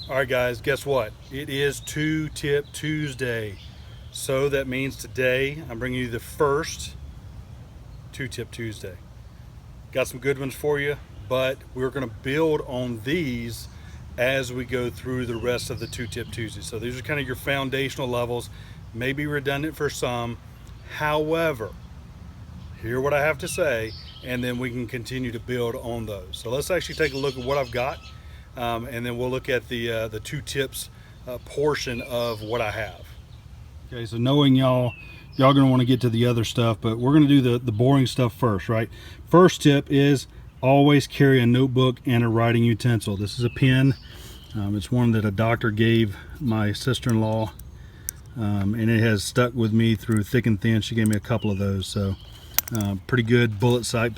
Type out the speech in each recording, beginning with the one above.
All right, guys, guess what? It is Two Tip Tuesday. So that means today I'm bringing you the first Two Tip Tuesday. Got some good ones for you, but we're going to build on these as we go through the rest of the Two Tip Tuesday. So these are kind of your foundational levels, maybe redundant for some. However, hear what I have to say, and then we can continue to build on those. So let's actually take a look at what I've got, and then we'll look at the two tips portion of what I have. Okay, so knowing y'all gonna want to get to the other stuff, but we're gonna do the boring stuff first, right? First tip is always carry a notebook and a writing utensil. This is a pen. It's one that a doctor gave my sister-in-law, and it has stuck with me through thick and thin. She gave me a couple of those, so pretty good bullet size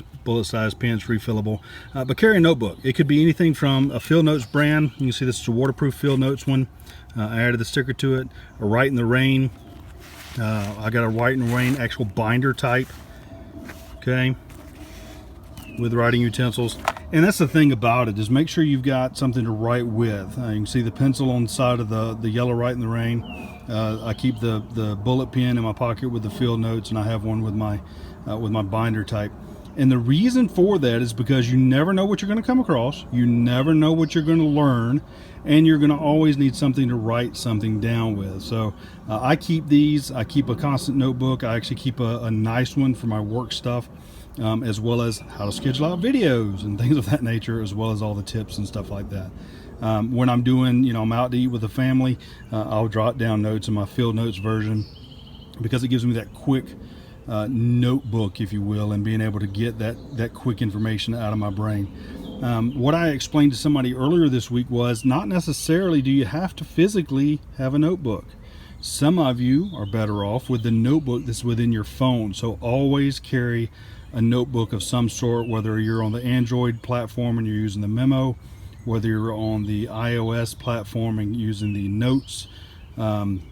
pens, refillable. But carry a notebook. It could be anything from a Field Notes brand. You can see this is a waterproof Field Notes one. I added the sticker to it. A Write in the Rain. I got a Write in the Rain actual binder type. Okay, with writing utensils. And that's the thing about it, is make sure you've got something to write with. You can see the pencil on the side of the yellow Write in the Rain. I keep the bullet pen in my pocket with the Field Notes, and I have one with my binder type. And the reason for that is because you never know what you're going to come across. You never know what you're going to learn, and you're going to always need something to write something down with. So I keep these. I keep a constant notebook. I actually keep a nice one for my work stuff, as well as how to schedule out videos and things of that nature, as well as all the tips and stuff like that. When I'm doing, I'm out to eat with the family, I'll jot down notes in my Field Notes version, because it gives me that quick notebook, if you will, and being able to get that quick information out of my brain. What I explained to somebody earlier this week was not necessarily do you have to physically have a notebook. Some of you are better off with the notebook that's within your phone. So always carry a notebook of some sort, whether you're on the Android platform and you're using the Memo, whether you're on the iOS platform and using the Notes and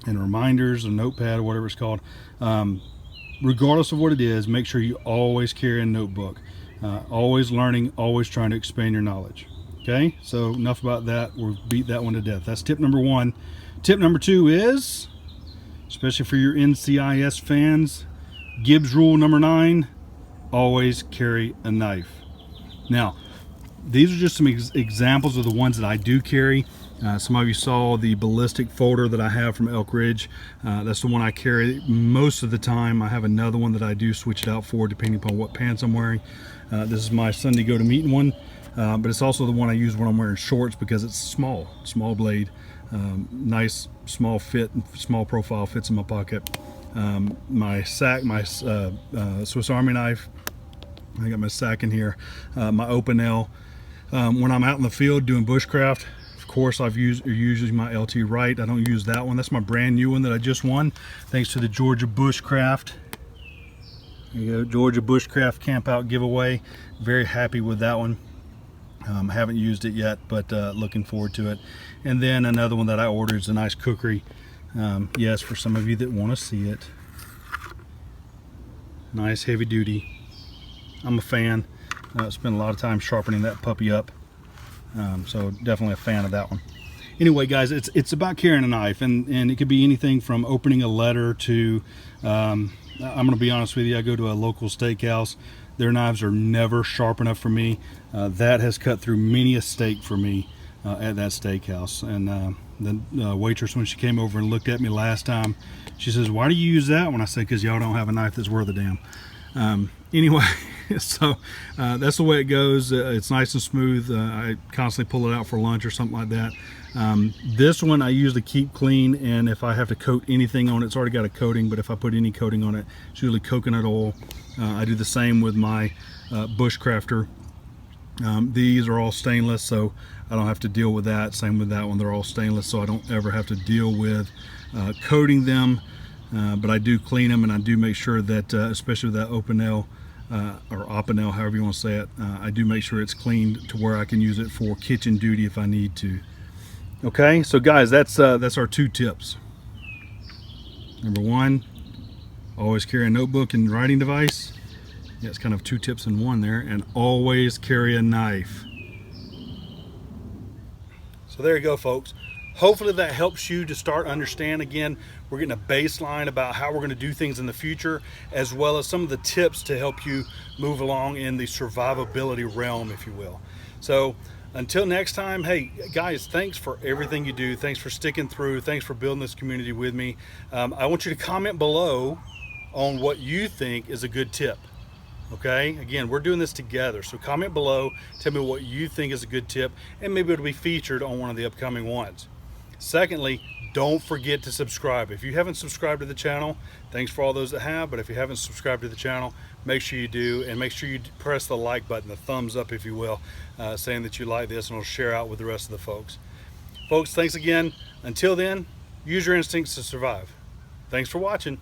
Reminders or Notepad or whatever it's called. Regardless of what it is, make sure you always carry a notebook. Always learning, always trying to expand your knowledge. Okay, so enough about that. We'll beat that one to death. That's tip number one. Tip number two is, especially for your NCIS fans, Gibbs rule number 9, always carry a knife. Now, these are just some examples of the ones that I do carry. Some of you saw the ballistic folder that I have from Elk Ridge. That's the one I carry most of the time. I have another one that I do switch it out for depending upon what pants I'm wearing. This is my Sunday go to meeting one, but it's also the one I use when I'm wearing shorts because it's small blade, nice small fit, small profile, fits in my pocket. My sack, my Swiss Army knife. I got my sack in here. My open L. When I'm out in the field doing bushcraft, of course I've usually my LT Wright. I don't use that one. That's my brand new one that I just won thanks to the Georgia Bushcraft. There you go, Georgia Bushcraft Camp Out giveaway. Very happy with that one. Haven't used it yet, but looking forward to it. And then another one that I ordered is a nice cookery. Yes, for some of you that want to see it. Nice heavy duty. I'm a fan. Spent a lot of time sharpening that puppy up. So definitely a fan of that one. Anyway, guys, it's about carrying a knife, and it could be anything from opening a letter to, I'm going to be honest with you, I go to a local steakhouse. Their knives are never sharp enough for me. That has cut through many a steak for me at that steakhouse. And the waitress, when she came over and looked at me last time, she says, "Why do you use that one?" I said, "Because y'all don't have a knife that's worth a damn." Anyway, so that's the way it goes. It's nice and smooth. I constantly pull it out for lunch or something like that. This one I usually keep clean, and if I have to coat anything on it, it's already got a coating, but if I put any coating on it, it's usually coconut oil. I do the same with my Bushcrafter. These are all stainless, so I don't have to deal with that. Same with that one, they're all stainless, so I don't ever have to deal with coating them. But I do clean them, and I do make sure that, especially with that open L, or Opinel, however you want to say it, I do make sure it's cleaned to where I can use it for kitchen duty if I need to. Okay, so guys, that's our two tips. Number one, always carry a notebook and writing device. Yeah, it's kind of two tips in one there. And always carry a knife. So there you go, folks. Hopefully that helps you to start understand. Again, we're getting a baseline about how we're going to do things in the future, as well as some of the tips to help you move along in the survivability realm, if you will. So until next time, hey guys, thanks for everything you do. Thanks for sticking through. Thanks for building this community with me. I want you to comment below on what you think is a good tip. Okay, again, we're doing this together, so comment below, tell me what you think is a good tip, and maybe it'll be featured on one of the upcoming ones. Secondly, don't forget to subscribe. If you haven't subscribed to the channel, thanks for all those that have, but if you haven't subscribed to the channel, make sure you do, and make sure you press the like button, the thumbs up if you will, saying that you like this, and it'll share out with the rest of the folks. Folks, thanks again. Until then, use your instincts to survive. Thanks for watching.